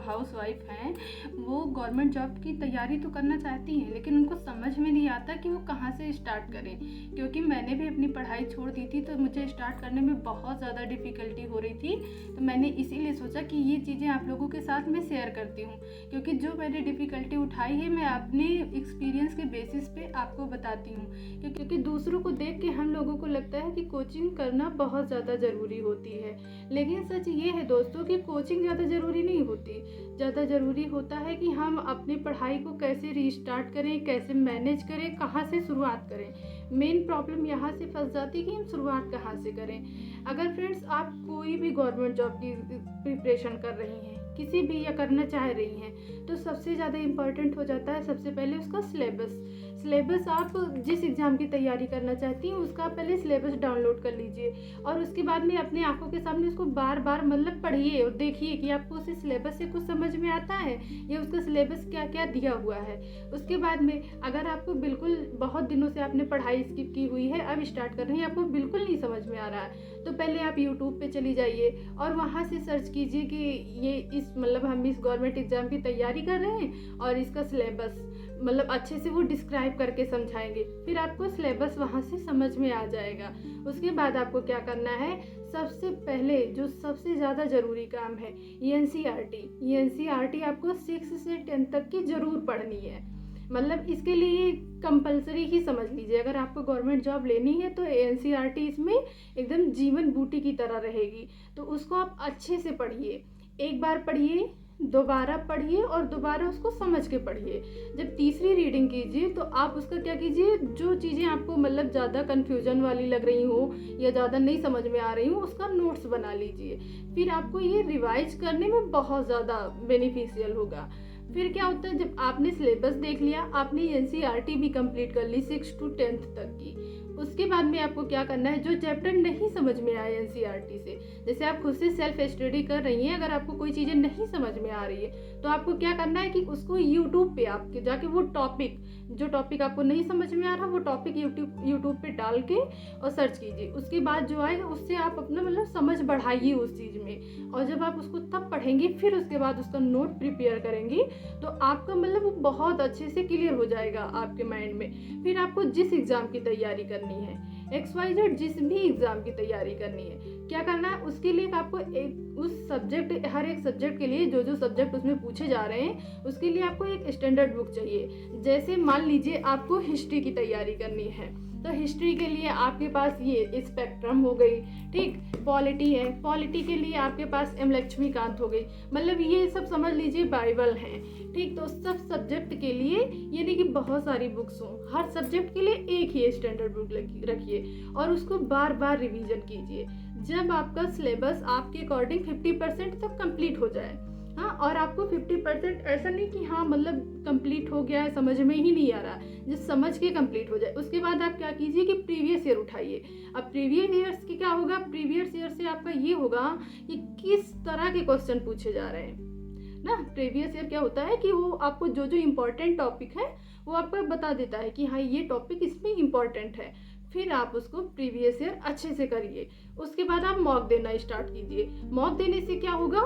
Housewife हैं वो government job की तैयारी तो करना चाहती हैं, लेकिन उनको समझ में नहीं आता कि वो कहाँ से स्टार्ट करें। क्योंकि मैंने भी अपनी पढ़ाई छोड़ दी थी, तो मुझे स्टार्ट करने में बहुत ज़्यादा डिफ़िकल्टी हो रही थी। तो मैंने इसीलिए सोचा कि ये चीज़ें आप लोगों के साथ मैं शेयर करती हूँ, क्योंकि जो मैंने डिफ़िकल्टी उठाई है मैं अपने एक्सपीरियंस के बेसिस पे आपको बताती हूँ। क्योंकि दूसरों को देख के हम लोगों को लगता है कि कोचिंग करना बहुत ज़्यादा ज़रूरी होती है, लेकिन सच ये है दोस्तों कि कोचिंग ज़्यादा ज़रूरी नहीं होती। ज़्यादा ज़रूरी होता है कि हम अपनी पढ़ाई को कैसे रीस्टार्ट करें, कैसे मैनेज करें, कहाँ से शुरुआत करें। मेन प्रॉब्लम यहाँ से फंस जाती है कि हम शुरुआत कहाँ से करें। अगर फ्रेंड्स आप कोई भी गवर्नमेंट जॉब की प्रिपरेशन कर रही हैं, किसी भी या करना चाह रही हैं, तो सबसे ज़्यादा इम्पॉर्टेंट हो जाता है सबसे पहले उसका सिलेबस। आप जिस एग्ज़ाम की तैयारी करना चाहती हैं उसका पहले सिलेबस डाउनलोड कर लीजिए, और उसके बाद में अपने आंखों के सामने उसको बार बार मतलब पढ़िए और देखिए कि आपको उस सिलेबस से कुछ समझ में आता है या उसका सिलेबस क्या क्या दिया हुआ है। उसके बाद में अगर आपको बिल्कुल बहुत दिनों से आपने पढ़ाई स्किप की हुई है, अब स्टार्ट कर रही हैं, आपको बिल्कुल नहीं समझ में आ रहा है, तो पहले आप यूट्यूब पे चली जाइए और वहाँ से सर्च कीजिए कि ये हम इस गवर्नमेंट एग्ज़ाम की तैयारी कर रहे हैं और इसका सिलेबस अच्छे से वो डिस्क्राइब करके समझाएंगे। फिर आपको सिलेबस वहाँ से समझ में आ जाएगा। उसके बाद आपको क्या करना है, सबसे पहले जो सबसे ज़्यादा ज़रूरी काम है एनसीईआरटी आपको 6 से 10 तक की ज़रूर पढ़नी है। इसके लिए कंपलसरी ही समझ लीजिए। अगर आपको गवर्नमेंट जॉब लेनी है तो एनसीईआरटी इसमें एकदम जीवन बूटी की तरह रहेगी, तो उसको आप अच्छे से पढ़िए। एक बार पढ़िए, दोबारा पढ़िए और दोबारा उसको समझ के पढ़िए। जब तीसरी रीडिंग कीजिए तो आप उसका क्या कीजिए, जो चीज़ें आपको ज़्यादा कन्फ्यूजन वाली लग रही हो या ज़्यादा नहीं समझ में आ रही हो, उसका नोट्स बना लीजिए। फिर आपको ये रिवाइज करने में बहुत ज़्यादा बेनिफिशियल होगा। फिर क्या होता है, जब आपने सिलेबस देख लिया, आपने एनसीईआरटी भी कंप्लीट कर ली 6 to 10 तक की, उसके बाद में आपको क्या करना है, जो चैप्टर नहीं समझ में आए एनसीईआरटी से, जैसे आप खुद से सेल्फ स्टडी कर रही हैं, अगर आपको कोई चीज़ें नहीं समझ में आ रही है तो आपको क्या करना है कि उसको यूट्यूब पे आपके जाके वो जो टॉपिक आपको नहीं समझ में आ रहा वो टॉपिक यूट्यूब पे डाल के और सर्च कीजिए। उसके बाद जो आएगा उससे आप अपना समझ बढ़ाइए उस चीज़ में, और जब आप उसको तब पढ़ेंगी फिर उसके बाद उसका नोट प्रिपेयर करेंगी तो आपका वो बहुत अच्छे से क्लियर हो जाएगा आपके माइंड में। फिर आपको जिस एग्ज़ाम की तैयारी करनी है, XYZ जिस भी एग्ज़ाम की तैयारी करनी है, क्या करना है, उसके लिए आपको हर एक सब्जेक्ट के लिए जो सब्जेक्ट उसमें पूछे जा रहे हैं उसके लिए आपको एक स्टैंडर्ड बुक चाहिए। जैसे मान लीजिए आपको हिस्ट्री की तैयारी करनी है तो हिस्ट्री के लिए आपके पास ये स्पेक्ट्रम हो गई, ठीक, पॉलिटी है, पॉलिटी के लिए आपके पास एम लक्ष्मीकांत हो गई, ये सब समझ लीजिए बाइबल हैं, ठीक। तो सब सब्जेक्ट के लिए ये नहीं कि बहुत सारी बुक्स हों, हर सब्जेक्ट के लिए एक ही स्टैंडर्ड बुक रखिए और उसको बार बार रिवीजन कीजिए। जब आपका सिलेबस आपके अकॉर्डिंग 50% तक कंप्लीट हो जाए, हाँ, और आपको 50% ऐसा नहीं कि हाँ कंप्लीट हो गया है, समझ में ही नहीं आ रहा, जिस समझ के कंप्लीट हो जाए, उसके बाद आप क्या कीजिए कि प्रीवियस ईयर उठाइए। अब प्रीवियस ईयर्स की क्या होगा, प्रीवियस ईयर से आपका ये होगा कि किस तरह के क्वेश्चन पूछे जा रहे हैं ना। प्रीवियस ईयर क्या होता है कि वो आपको जो इम्पोर्टेंट टॉपिक है वो आपको बता देता है कि हाँ ये टॉपिक इसमें इम्पोर्टेंट है। फिर आप उसको प्रीवियस ईयर अच्छे से करिए। उसके बाद आप मॉक देना स्टार्ट कीजिए। मॉक देने से क्या होगा,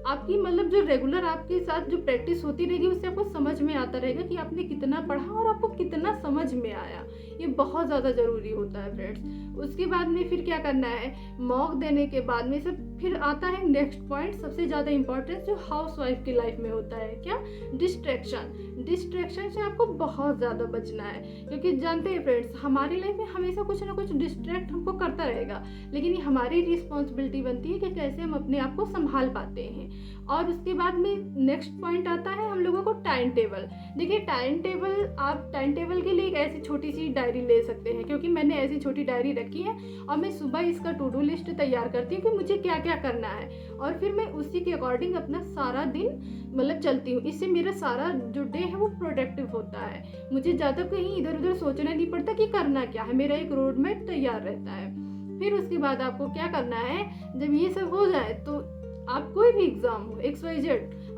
आपकी जो रेगुलर आपके साथ जो प्रैक्टिस होती रहेगी उससे आपको समझ में आता रहेगा कि आपने कितना पढ़ा और आपको कितना समझ में आया। ये बहुत ज़्यादा ज़रूरी होता है फ्रेंड्स। उसके बाद में फिर क्या करना है, मॉक देने के बाद में फिर आता है नेक्स्ट पॉइंट, सबसे ज़्यादा इंपॉर्टेंस जो हाउसवाइफ की लाइफ में होता है, क्या, डिस्ट्रैक्शन से आपको बहुत ज़्यादा बचना है। क्योंकि जानते हैं फ्रेंड्स, हमारी लाइफ में हमेशा कुछ ना कुछ डिस्ट्रैक्ट हमको करता रहेगा, लेकिन ये हमारी रिस्पॉन्सिबिलिटी बनती है कि कैसे हम अपने आप को संभाल पाते हैं। और उसके बाद में नेक्स्ट पॉइंट आता है हम लोगों को टाइम टेबल। देखिए आप टाइम टेबल के लिए एक ऐसी छोटी सी डायरी ले सकते हैं, क्योंकि मैंने ऐसी छोटी डायरी रखी है और मैं सुबह इसका टू डू लिस्ट तैयार करती हूँ कि मुझे क्या क्या करना है, और फिर मैं उसी के अकॉर्डिंग अपना सारा दिन चलती हूँ। इससे मेरा सारा जो डे है वो प्रोडक्टिव होता है, मुझे ज़्यादा कहीं इधर उधर सोचना नहीं पड़ता कि करना क्या है, मेरा एक रोड मैप तैयार रहता है। फिर उसके बाद आपको क्या करना है, जब ये सब हो जाए तो आप कोई भी एग्जाम हो XYZ,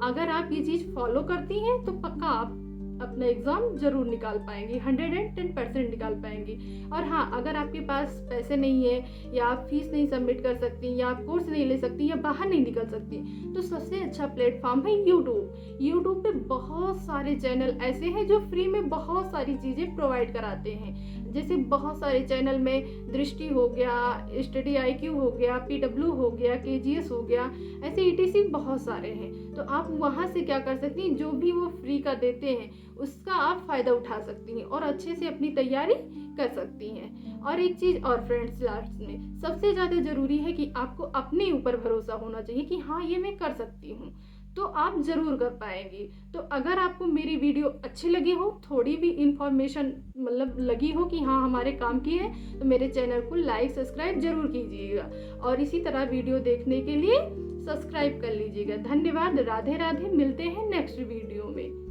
अगर आप ये चीज़ फॉलो करती हैं तो पक्का आप अपना एग्ज़ाम ज़रूर निकाल पाएंगी, 110% निकाल पाएंगी। और हाँ, अगर आपके पास पैसे नहीं है या आप फीस नहीं सबमिट कर सकती या आप कोर्स नहीं ले सकती या बाहर नहीं निकल सकती, तो सबसे अच्छा प्लेटफॉर्म है यूट्यूब। यूट्यूब पे बहुत सारे चैनल ऐसे हैं जो फ्री में बहुत सारी चीज़ें प्रोवाइड कराते हैं। जैसे बहुत सारे चैनल में दृष्टि हो गया, स्टडी IQ हो गया, PW हो गया, KGS हो गया, ऐसे ETC बहुत सारे हैं। तो आप वहाँ से क्या कर सकती हैं, जो भी वो फ्री का देते हैं उसका आप फ़ायदा उठा सकती हैं और अच्छे से अपनी तैयारी कर सकती हैं। और एक चीज़ और फ्रेंड्स, लास्ट में सबसे ज़्यादा ज़रूरी है कि आपको अपने ऊपर भरोसा होना चाहिए कि हाँ, ये मैं कर सकती हूँ, तो आप ज़रूर कर पाएंगी। तो अगर आपको मेरी वीडियो अच्छी लगी हो, थोड़ी भी इंफॉर्मेशन मतलब लगी हो कि हाँ हमारे काम की है, तो मेरे चैनल को लाइक सब्सक्राइब जरूर कीजिएगा और इसी तरह वीडियो देखने के लिए सब्सक्राइब कर लीजिएगा। धन्यवाद। राधे राधे। मिलते हैं नेक्स्ट वीडियो में।